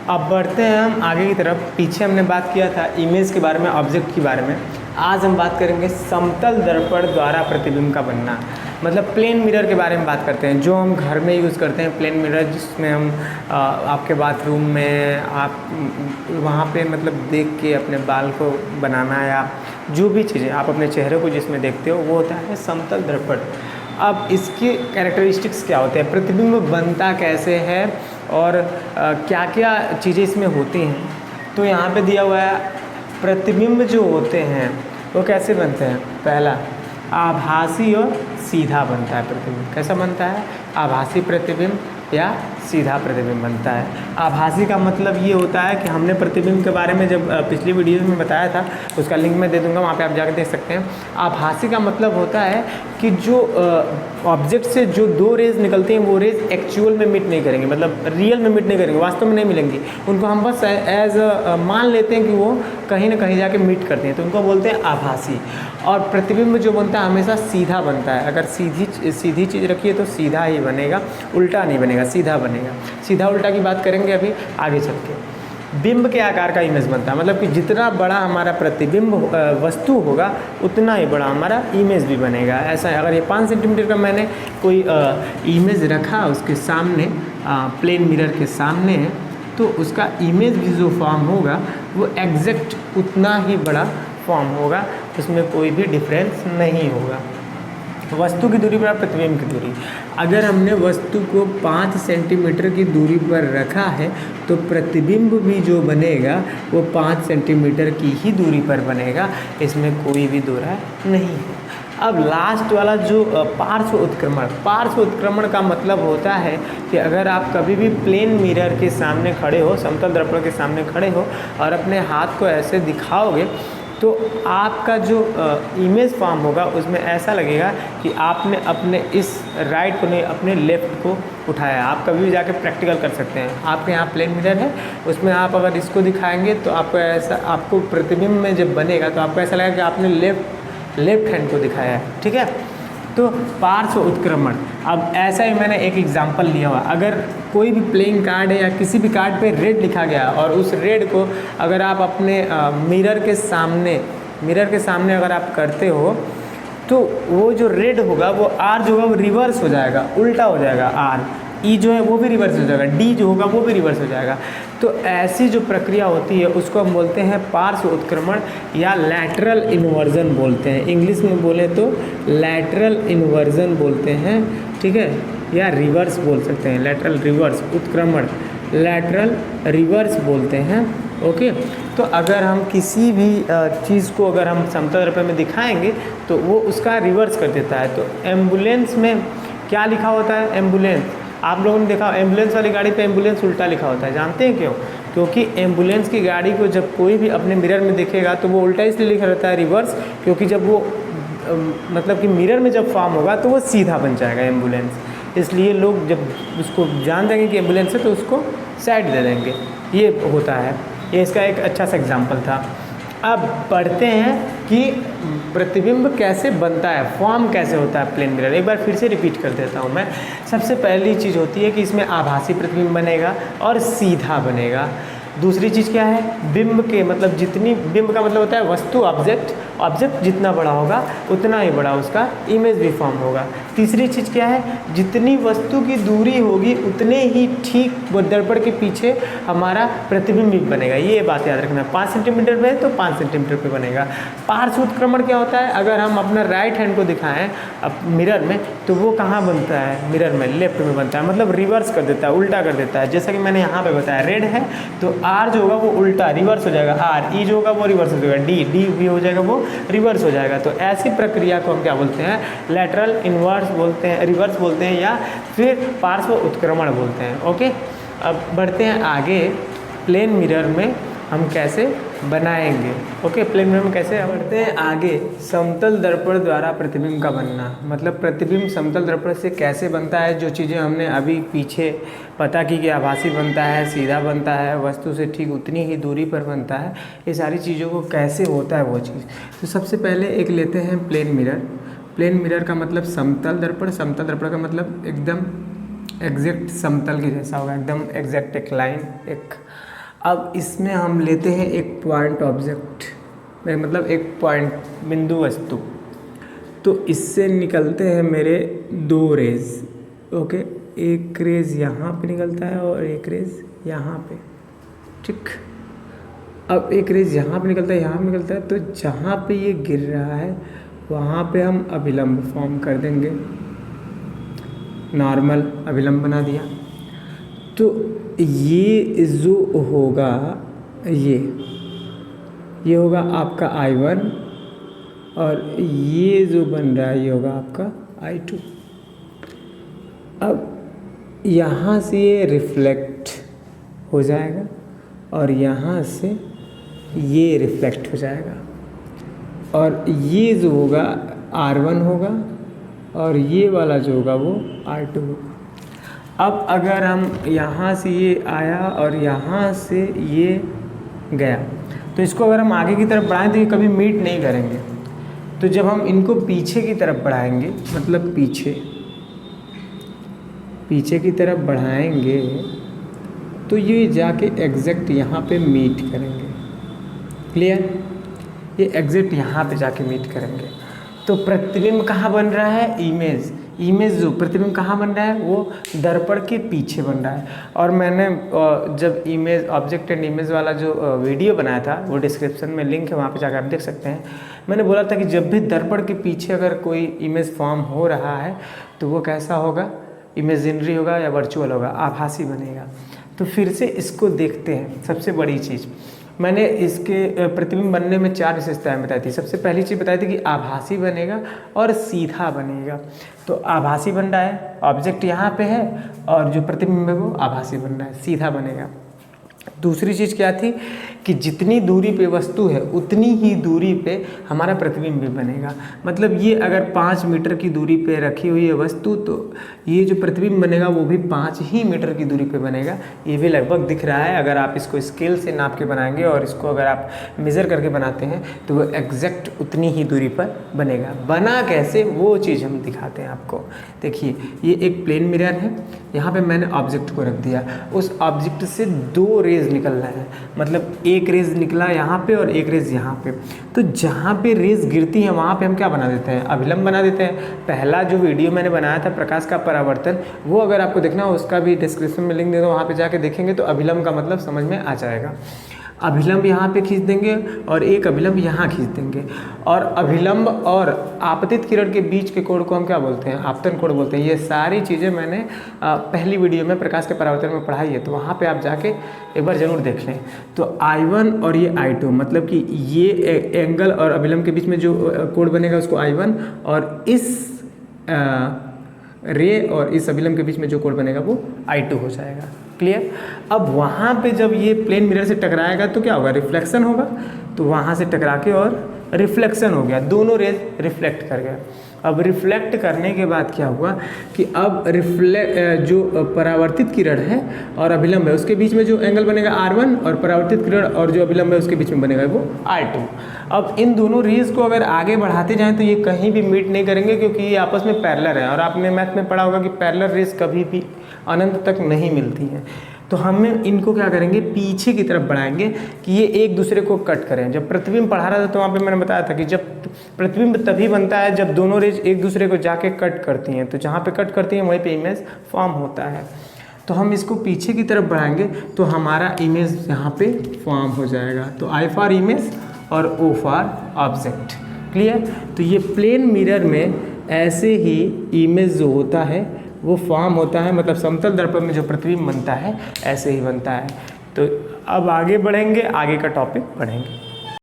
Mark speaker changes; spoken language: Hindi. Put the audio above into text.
Speaker 1: अब बढ़ते हैं हम आगे की तरफ। पीछे हमने बात किया था इमेज के बारे में, ऑब्जेक्ट के बारे में। आज हम बात करेंगे समतल दर्पण द्वारा प्रतिबिंब का बनना, मतलब प्लेन मिरर के बारे में बात करते हैं, जो हम घर में यूज़ करते हैं। प्लेन मिरर जिसमें हम आपके बाथरूम में आप वहाँ पे मतलब देख के अपने बाल को बनाना या जो भी चीज़ें आप अपने चेहरे को जिसमें देखते हो वो होता है समतल दर्पण। अब इसके कैरेक्टरिस्टिक्स क्या होते हैं, प्रतिबिंब बनता कैसे है और क्या क्या चीज़ें इसमें होती हैं। तो यहाँ पे दिया हुआ है प्रतिबिंब जो होते हैं वो कैसे बनते हैं। पहला, आभासी और सीधा बनता है प्रतिबिंब। कैसा बनता है, आभासी प्रतिबिंब या सीधा प्रतिबिंब बनता है। आभासी का मतलब ये होता है कि हमने प्रतिबिंब के बारे में जब पिछली वीडियो में बताया था, उसका लिंक मैं दे दूंगा, वहाँ पे आप जाकर देख सकते हैं। आभासी का मतलब होता है कि जो ऑब्जेक्ट से जो दो रेज निकलती हैं वो रेज एक्चुअल में मिट नहीं करेंगे, मतलब रियल में मिट नहीं करेंगे, वास्तव में नहीं मिलेंगी। उनको हम बस एज मान लेते हैं कि वो कहीं ना कहीं जाके मिट करती हैं, तो उनको बोलते हैं आभासी। और प्रतिबिंब जो बनता है हमेशा सीधा बनता है। अगर सीधी चीज़ रखिए तो सीधा ही बनेगा, उल्टा नहीं बनेगा, सीधा बनेगा। सीधा उल्टा की बात करेंगे अभी आगे चल के। बिंब के आकार का इमेज बनता है, मतलब कि जितना बड़ा हमारा प्रतिबिंब वस्तु होगा उतना ही बड़ा हमारा इमेज भी बनेगा। ऐसा है, अगर ये 5 सेंटीमीटर का मैंने कोई इमेज रखा उसके सामने, प्लेन मिरर के सामने है, तो उसका इमेज भी जो फॉर्म होगा वो एग्जैक्ट उतना ही बड़ा फॉर्म होगा, उसमें कोई भी डिफरेंस नहीं होगा। वस्तु की दूरी पर प्रतिबिंब की दूरी, अगर हमने वस्तु को 5 सेंटीमीटर की दूरी पर रखा है तो प्रतिबिंब भी जो बनेगा वो 5 सेंटीमीटर की ही दूरी पर बनेगा, इसमें कोई भी दो राय नहीं है। अब लास्ट वाला जो पार्श्व उत्क्रमण का मतलब होता है कि अगर आप कभी भी प्लेन मिरर के सामने खड़े हो, समतल दर्पण के सामने खड़े हो और अपने हाथ को ऐसे दिखाओगे तो आपका जो इमेज फॉर्म होगा उसमें ऐसा लगेगा कि आपने अपने इस राइट को नहीं, अपने लेफ़्ट को उठाया। आप कभी भी जाके प्रैक्टिकल कर सकते हैं। आपके यहाँ प्लेन मिरर है, उसमें आप अगर इसको दिखाएंगे तो आपको ऐसा, आपको प्रतिबिंब में जब बनेगा तो आपको ऐसा लगेगा कि आपने लेफ्ट हैंड को दिखाया है। ठीक है, तो पार्श्व उत्क्रमण। अब ऐसा ही मैंने एक एग्जांपल लिया हुआ, अगर कोई भी प्लेइंग कार्ड है या किसी भी कार्ड पे रेड लिखा गया और उस रेड को अगर आप अपने मिरर के सामने अगर आप करते हो तो वो जो रेड होगा वो आर जो होगा वो रिवर्स हो जाएगा, उल्टा हो जाएगा। आर ई जो है वो भी रिवर्स हो जाएगा, डी जो होगा वो भी रिवर्स हो जाएगा। तो ऐसी जो प्रक्रिया होती है उसको हम बोलते हैं पार्श्व उत्क्रमण या लैटरल इन्वर्जन बोलते हैं। इंग्लिश में बोले तो लैटरल इन्वर्जन बोलते हैं, ठीक है, या रिवर्स बोल सकते हैं, लैटरल रिवर्स उत्क्रमण, लैटरल रिवर्स बोलते हैं। ओके, तो अगर हम किसी भी चीज़ को अगर हम समतल दर्पण में दिखाएंगे तो वो उसका रिवर्स कर देता है। तो एम्बुलेंस में क्या लिखा होता है, एम्बुलेंस, आप लोगों ने देखा एम्बुलेंस वाली गाड़ी पे एम्बुलेंस उल्टा लिखा होता है। जानते हैं क्यों? क्योंकि एम्बुलेंस की गाड़ी को जब कोई भी अपने मिरर में देखेगा तो वो उल्टा इसलिए लिखा रहता है रिवर्स, क्योंकि जब वो मतलब कि मिरर में जब फॉर्म होगा तो वो सीधा बन जाएगा एम्बुलेंस, इसलिए लोग जब उसको जान देंगे कि एम्बुलेंस है तो उसको साइड दे देंगे। ये होता है, ये इसका एक अच्छा सा एग्जाम्पल था। अब पढ़ते हैं कि प्रतिबिंब कैसे बनता है, फॉर्म कैसे होता है प्लेन मिरर। एक बार फिर से रिपीट कर देता हूँ मैं। सबसे पहली चीज़ होती है कि इसमें आभासी प्रतिबिंब बनेगा और सीधा बनेगा। दूसरी चीज़ क्या है, बिंब के मतलब जितनी, बिंब का मतलब होता है वस्तु, ऑब्जेक्ट जितना बड़ा होगा उतना ही बड़ा उसका इमेज भी फॉर्म होगा। तीसरी चीज़ क्या है, जितनी वस्तु की दूरी होगी उतने ही ठीक दर्पण के पीछे हमारा प्रतिबिंब भी बनेगा। ये बात याद रखना, 5 सेंटीमीटर पे तो 5 सेंटीमीटर पे बनेगा। पार्श्व उत्क्रमण क्या होता है, अगर हम अपना राइट हैंड को दिखाएं अब मिरर में तो वो कहाँ बनता है, मिरर में लेफ्ट में बनता है, मतलब रिवर्स कर देता है, उल्टा कर देता है। जैसा कि मैंने यहाँ पे बताया, रेड है तो आर जो होगा वो उल्टा रिवर्स हो जाएगा, आर ई जो होगा वो रिवर्स हो जाएगा, डी भी हो जाएगा वो रिवर्स हो जाएगा। तो ऐसी प्रक्रिया को हम क्या बोलते हैं, लैटरल इन्वर्स बोलते हैं, रिवर्स बोलते हैं, या फिर पार्श्व उत्क्रमण बोलते हैं। ओके, अब बढ़ते हैं आगे, प्लेन मिरर में हम कैसे बनाएंगे। ओके, प्लेन मिरर में कैसे बढ़ते हैं आगे, समतल दर्पण द्वारा प्रतिबिंब का बनना, मतलब प्रतिबिंब समतल दर्पण से कैसे बनता है। जो चीज़ें हमने अभी पीछे पता की कि आभासी बनता है, सीधा बनता है, वस्तु से ठीक उतनी ही दूरी पर बनता है, ये सारी चीज़ों को कैसे होता है वो चीज़। तो सबसे पहले एक लेते हैं प्लेन मिरर। प्लेन मिरर का मतलब समतल दर्पण, समतल दर्पण का मतलब एकदम एग्जैक्ट समतल के जैसा होगा, एकदम एग्जैक्ट एक लाइन, एक अब इसमें हम लेते हैं एक पॉइंट ऑब्जेक्ट, मतलब एक पॉइंट बिंदु वस्तु। तो इससे निकलते हैं मेरे 2 रेज, ओके। एक रेज यहाँ पे निकलता है और एक रेज यहाँ पे, ठीक। अब एक रेज यहाँ पे निकलता है, यहाँ पे निकलता है, तो जहाँ पे ये गिर रहा है वहाँ पे हम अभिलंब फॉर्म कर देंगे, नॉर्मल अभिलंब बना दिया। तो ये जो होगा ये होगा आपका I1 और ये जो बन रहा है ये होगा आपका I2। अब यहाँ से ये रिफ्लेक्ट हो जाएगा और यहाँ से ये रिफ्लेक्ट हो जाएगा और ये जो होगा R1 होगा और ये वाला जो होगा वो R2 होगा। अब अगर हम यहाँ से ये आया और यहाँ से ये गया, तो इसको अगर हम आगे की तरफ बढ़ाएं तो ये कभी मीट नहीं करेंगे। तो जब हम इनको पीछे की तरफ बढ़ाएंगे, मतलब पीछे की तरफ बढ़ाएंगे, तो ये जाके एग्जैक्ट यहाँ पे मीट करेंगे। क्लियर? ये एग्जैक्ट यहाँ पे जाके मीट करेंगे। तो प्रतिबिंब कहाँ बन रहा है? इमेज जो प्रतिबिंब कहाँ बन रहा है? वो दर्पण के पीछे बन रहा है। और मैंने जब इमेज ऑब्जेक्ट एंड इमेज वाला जो वीडियो बनाया था, वो डिस्क्रिप्शन में लिंक है, वहाँ पे जाकर आप देख सकते हैं। मैंने बोला था कि जब भी दर्पण के पीछे अगर कोई इमेज फॉर्म हो रहा है तो वो कैसा होगा? इमेजिनरी होगा या वर्चुअल होगा, आभासी बनेगा। तो फिर से इसको देखते हैं। सबसे बड़ी चीज़ मैंने इसके प्रतिबिंब बनने में 4 विशेषताएं बताई थी। सबसे पहली चीज़ बताई थी कि आभासी बनेगा और सीधा बनेगा। तो आभासी बन रहा है, ऑब्जेक्ट यहाँ पे है और जो प्रतिबिंब है वो आभासी बन रहा है, सीधा बनेगा। दूसरी चीज़ क्या थी कि जितनी दूरी पे वस्तु है उतनी ही दूरी पे हमारा प्रतिबिंब भी बनेगा। मतलब ये अगर 5 मीटर की दूरी पे रखी हुई है वस्तु, तो ये जो प्रतिबिंब बनेगा वो भी 5 ही मीटर की दूरी पे बनेगा। ये भी लगभग दिख रहा है। अगर आप इसको स्केल से नाप के बनाएंगे और इसको अगर आप मेज़र करके बनाते हैं तो वो एग्जैक्ट उतनी ही दूरी पर बनेगा। बना कैसे, वो चीज़ हम दिखाते हैं आपको। देखिए, ये एक प्लेन मिरर है, यहाँ पे मैंने ऑब्जेक्ट को रख दिया। उस ऑब्जेक्ट से 2 रेज निकल रहा है, मतलब एक रेज निकला यहाँ पे और एक रेज यहाँ पे। तो जहाँ पे रेज गिरती है वहाँ पे हम क्या बना देते हैं? अभिलंब बना देते हैं। पहला जो वीडियो मैंने बनाया था प्रकाश का परावर्तन, वो अगर आपको देखना हो उसका भी डिस्क्रिप्शन में लिंक दे दो, वहाँ पे जाके देखेंगे तो अभिलंब का मतलब समझ में आ जाएगा। अभिलंब यहाँ पे खींच देंगे और एक अभिलंब यहाँ खींच देंगे। और अभिलंब और आपतित किरण के बीच के कोण को हम क्या बोलते हैं? आपतन कोण बोलते हैं। ये सारी चीज़ें मैंने पहली वीडियो में प्रकाश के परावर्तन में पढ़ाई है, तो वहाँ पे आप जाके एक बार ज़रूर देख लें। तो I1 और ये I2, मतलब कि ये एंगल और अभिलंब के बीच में जो कोण बनेगा उसको I1, और इस रे और इस अभिलंब के बीच में जो कोण बनेगा वो I2 हो जाएगा। क्लियर? अब वहाँ पे जब ये प्लेन मिरर से टकराएगा तो क्या होगा? रिफ्लेक्शन होगा। तो वहाँ से टकरा के और रिफ्लेक्शन हो गया, दोनों रेज रिफ्लेक्ट कर गया। अब रिफ्लेक्ट करने के बाद क्या हुआ कि अब जो परावर्तित किरण है और अभिलंब है उसके बीच में जो एंगल बनेगा R1, और परावर्तित किरण और जो अभिलंब है उसके बीच में बनेगा वो R2। अब इन दोनों रेज को अगर आगे बढ़ाते जाएं तो ये कहीं भी मीट नहीं करेंगे, क्योंकि ये आपस में पैरेलल है। और आपने मैथ में पढ़ा होगा कि पैरेलल रेज कभी भी अनंत तक नहीं मिलती हैं। तो हम इनको क्या करेंगे? पीछे की तरफ बढ़ाएंगे कि ये एक दूसरे को कट करें। जब प्रतिबिंब पढ़ा रहा था तो वहाँ पे मैंने बताया था कि जब प्रतिबिंब तभी बनता है जब दोनों रेज एक दूसरे को जाके कट करती हैं। तो जहाँ पे कट करती हैं वहीं पे इमेज फॉर्म होता है। तो हम इसको पीछे की तरफ बढ़ाएंगे तो हमारा इमेज यहाँ पे फॉर्म हो जाएगा। तो I फॉर इमेज और O फॉर ऑब्जेक्ट। क्लियर? तो ये प्लेन मिरर में ऐसे ही इमेज जो होता है वो फॉर्म होता है, मतलब समतल दर्पण में जो प्रतिबिंब बनता है ऐसे ही बनता है। तो अब आगे बढ़ेंगे, आगे का टॉपिक पढ़ेंगे।